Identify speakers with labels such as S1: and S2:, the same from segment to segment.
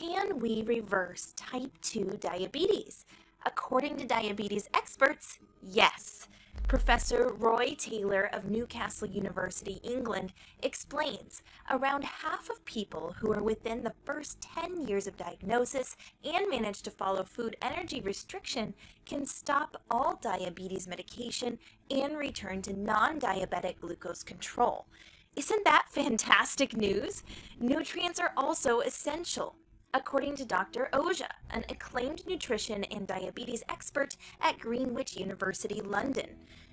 S1: Can we reverse type 2 diabetes? According to diabetes experts, yes. Professor Roy Taylor of Newcastle University, England, explains around half of people who are within the first 10 years of diagnosis and manage to follow food energy restriction can stop all diabetes medication and return to non-diabetic glucose control. Isn't that fantastic news? Nutrients are also essential. According to Dr. Oja, an acclaimed nutrition and diabetes expert at Greenwich University, London.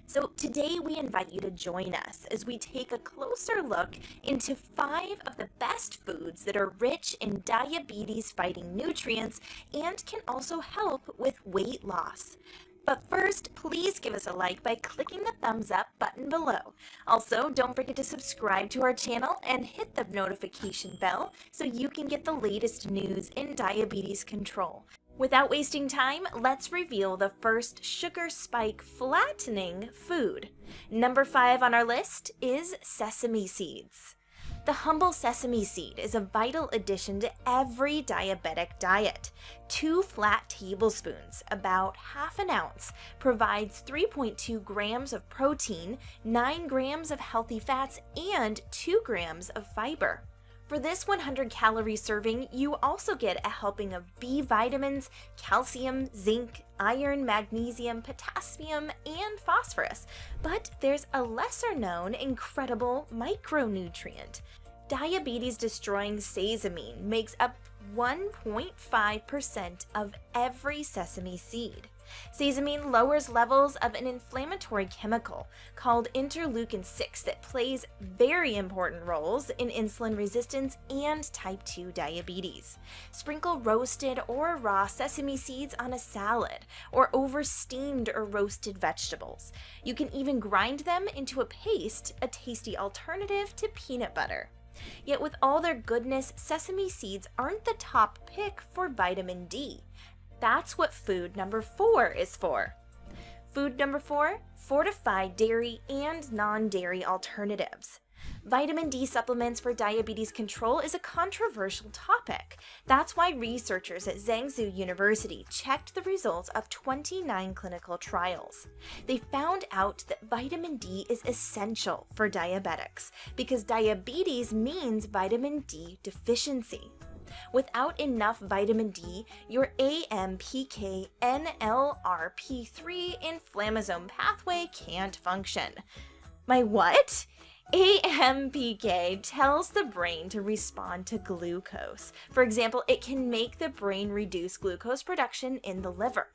S1: So today we invite you to join us as we take a closer look into 5 of the best foods that are rich in diabetes-fighting nutrients and can also help with weight loss. But first, please give us a like by clicking the thumbs up button below. Also, don't forget to subscribe to our channel and hit the notification bell so you can get the latest news in diabetes control. Without wasting time, let's reveal the first sugar spike flattening food. Number 5 on our list is sesame seeds. The humble sesame seed is a vital addition to every diabetic diet. 2 flat tablespoons, about half an ounce, provides 3.2 grams of protein, 9 grams of healthy fats, and 2 grams of fiber. For this 100-calorie serving, you also get a helping of B vitamins, calcium, zinc, iron, magnesium, potassium, and phosphorus. But there's a lesser-known, incredible micronutrient. Diabetes-destroying sesamin makes up 1.5% of every sesame seed. Sesamin lowers levels of an inflammatory chemical called interleukin-6 that plays very important roles in insulin resistance and type 2 diabetes. Sprinkle roasted or raw sesame seeds on a salad or over steamed or roasted vegetables. You can even grind them into a paste, a tasty alternative to peanut butter. Yet with all their goodness, sesame seeds aren't the top pick for vitamin D. That's what food number 4 is for. Food number 4, fortified dairy and non-dairy alternatives. Vitamin D supplements for diabetes control is a controversial topic. That's why researchers at Zhengzhou University checked the results of 29 clinical trials. They found out that vitamin D is essential for diabetics because diabetes means vitamin D deficiency. Without enough vitamin D, your AMPK NLRP3 inflammasome pathway can't function. My what? AMPK tells the brain to respond to glucose. For example, it can make the brain reduce glucose production in the liver.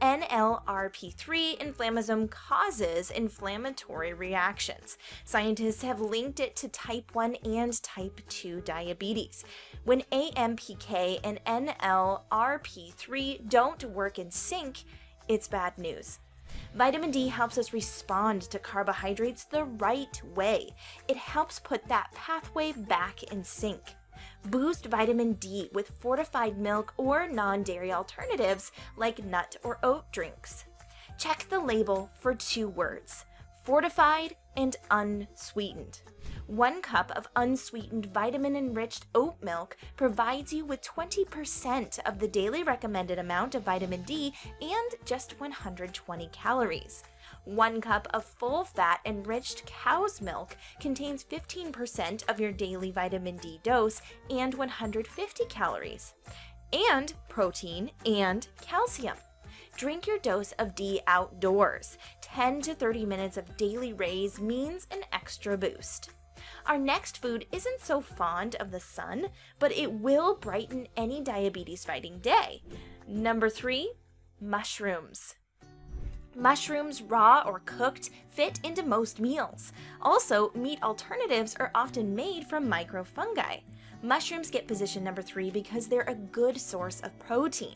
S1: NLRP3 inflammasome causes inflammatory reactions. Scientists have linked it to type 1 and type 2 diabetes. When AMPK and NLRP3 don't work in sync, it's bad news. Vitamin D helps us respond to carbohydrates the right way. It helps put that pathway back in sync. Boost vitamin D with fortified milk or non-dairy alternatives like nut or oat drinks. Check the label for 2 words, fortified and unsweetened. 1 cup of unsweetened vitamin-enriched oat milk provides you with 20% of the daily recommended amount of vitamin D and just 120 calories. 1 cup of full-fat enriched cow's milk contains 15% of your daily vitamin D dose and 150 calories, and protein and calcium. Drink your dose of D outdoors. 10 to 30 minutes of daily rays means an extra boost. Our next food isn't so fond of the sun, but it will brighten any diabetes-fighting day. Number 3, mushrooms. Mushrooms, raw or cooked, fit into most meals. Also, meat alternatives are often made from microfungi. Mushrooms get position number 3 because they're a good source of protein.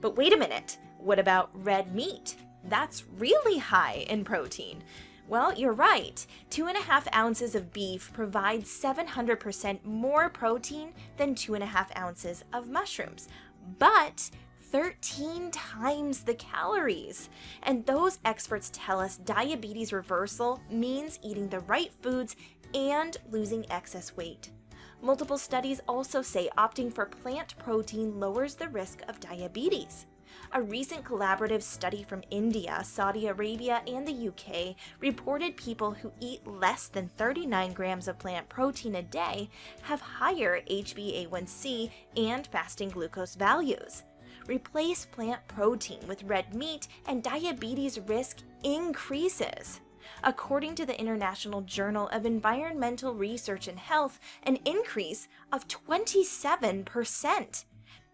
S1: But wait a minute, what about red meat? That's really high in protein. Well, you're right. 2.5 ounces of beef provides 700% more protein than 2.5 ounces of mushrooms, but 13 times the calories. And those experts tell us diabetes reversal means eating the right foods and losing excess weight. Multiple studies also say opting for plant protein lowers the risk of diabetes. A recent collaborative study from India, Saudi Arabia, and the UK reported people who eat less than 39 grams of plant protein a day have higher HbA1c and fasting glucose values. Replace plant protein with red meat and diabetes risk increases. According to the International Journal of Environmental Research and Health, an increase of 27%.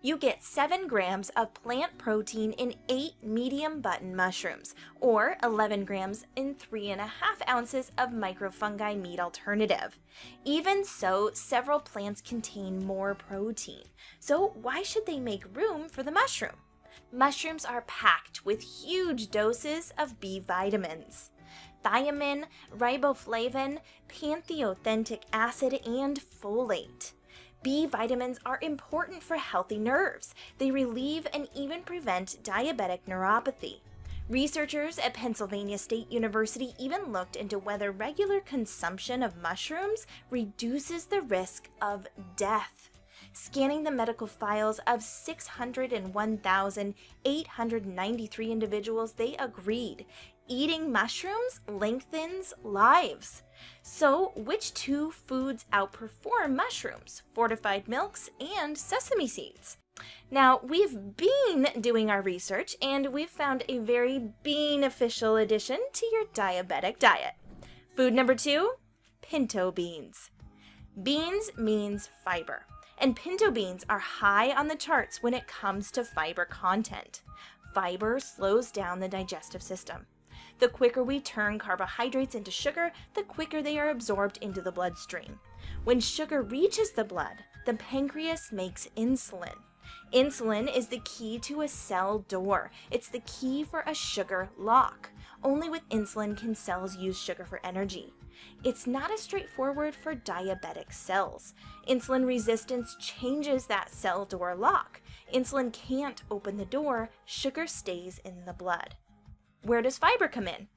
S1: You get 7 grams of plant protein in 8 medium button mushrooms, or 11 grams in 3.5 ounces of microfungi meat alternative. Even so, several plants contain more protein. So why should they make room for the mushroom? Mushrooms are packed with huge doses of B vitamins. Thiamine, riboflavin, pantothenic acid, and folate. B vitamins are important for healthy nerves. They relieve and even prevent diabetic neuropathy. Researchers at Pennsylvania State University even looked into whether regular consumption of mushrooms reduces the risk of death. Scanning the medical files of 601,893 individuals, they agreed. Eating mushrooms lengthens lives. So, which two foods outperform mushrooms? Fortified milks and sesame seeds. Now, we've been doing our research and we've found a very beneficial addition to your diabetic diet. Food number 2, pinto beans. Beans means fiber, and pinto beans are high on the charts when it comes to fiber content. Fiber slows down the digestive system. The quicker we turn carbohydrates into sugar, the quicker they are absorbed into the bloodstream. When sugar reaches the blood, the pancreas makes insulin. Insulin is the key to a cell door. It's the key for a sugar lock. Only with insulin can cells use sugar for energy. It's not as straightforward for diabetic cells. Insulin resistance changes that cell door lock. Insulin can't open the door, sugar stays in the blood. Where does fiber come in?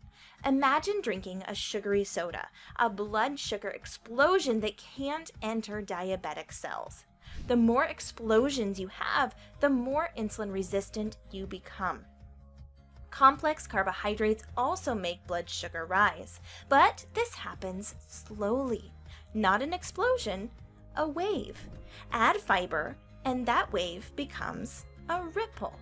S1: Imagine drinking a sugary soda, a blood sugar explosion that can't enter diabetic cells. The more explosions you have, the more insulin resistant you become. Complex carbohydrates also make blood sugar rise, but this happens slowly. Not an explosion, a wave. Add fiber, and that wave becomes a ripple.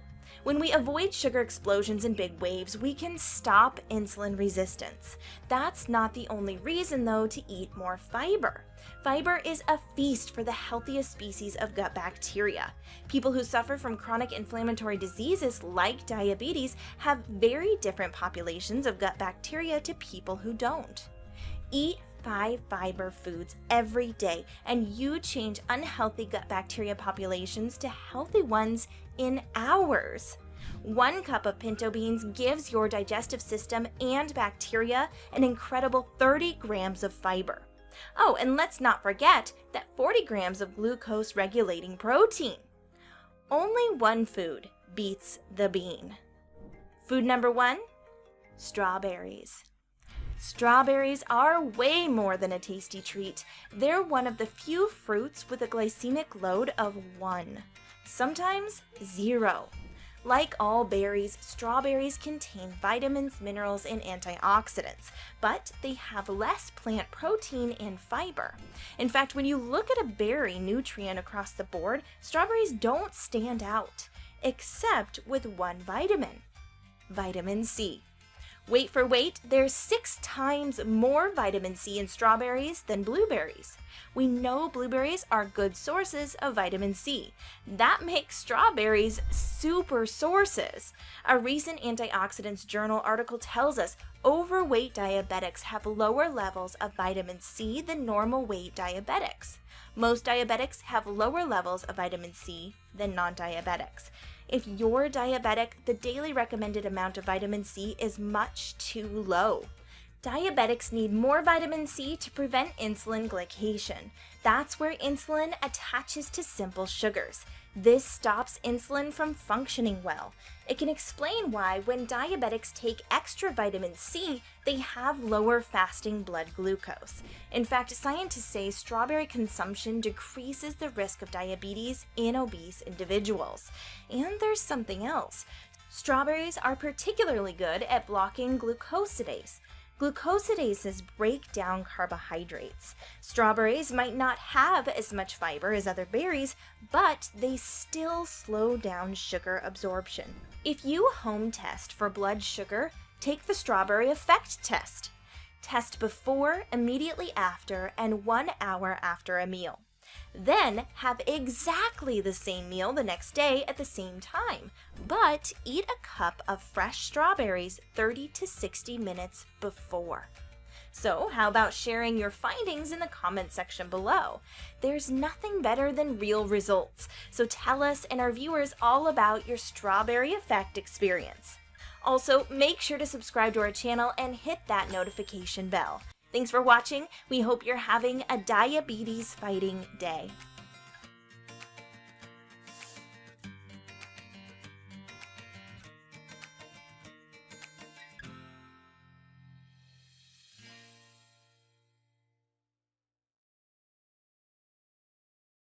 S1: When we avoid sugar explosions and big waves, we can stop insulin resistance. That's not the only reason, though, to eat more fiber. Fiber is a feast for the healthiest species of gut bacteria. People who suffer from chronic inflammatory diseases like diabetes have very different populations of gut bacteria to people who don't. Eat 5 fiber foods every day, and you change unhealthy gut bacteria populations to healthy ones in hours. 1 cup of pinto beans gives your digestive system and bacteria an incredible 30 grams of fiber. Oh, and let's not forget that 40 grams of glucose-regulating protein. Only one food beats the bean. Food number 1, strawberries. Strawberries are way more than a tasty treat. They're one of the few fruits with a glycemic load of 1, sometimes 0. Like all berries, strawberries contain vitamins, minerals, and antioxidants, but they have less plant protein and fiber. In fact, when you look at a berry nutrient across the board, strawberries don't stand out, except with one vitamin, vitamin C. Wait for weight, there's 6 times more vitamin C in strawberries than blueberries. We know blueberries are good sources of vitamin C. That makes strawberries super sources. A recent Antioxidants Journal article tells us overweight diabetics have lower levels of vitamin C than normal weight diabetics. Most diabetics have lower levels of vitamin C than non-diabetics. If you're diabetic, the daily recommended amount of vitamin C is much too low. Diabetics need more vitamin C to prevent insulin glycation. That's where insulin attaches to simple sugars. This stops insulin from functioning well. It can explain why when diabetics take extra vitamin C, they have lower fasting blood glucose. In fact, scientists say strawberry consumption decreases the risk of diabetes in obese individuals. And there's something else. Strawberries are particularly good at blocking glucosidase. Glucosidases break down carbohydrates. Strawberries might not have as much fiber as other berries, but they still slow down sugar absorption. If you home test for blood sugar, take the strawberry effect test. Test before, immediately after, and 1 hour after a meal. Then have exactly the same meal the next day at the same time, but eat a cup of fresh strawberries 30 to 60 minutes before. So how about sharing your findings in the comment section below? There's nothing better than real results, so tell us and our viewers all about your strawberry effect experience. Also, make sure to subscribe to our channel and hit that notification bell. Thanks for watching. We hope you're having a diabetes fighting day.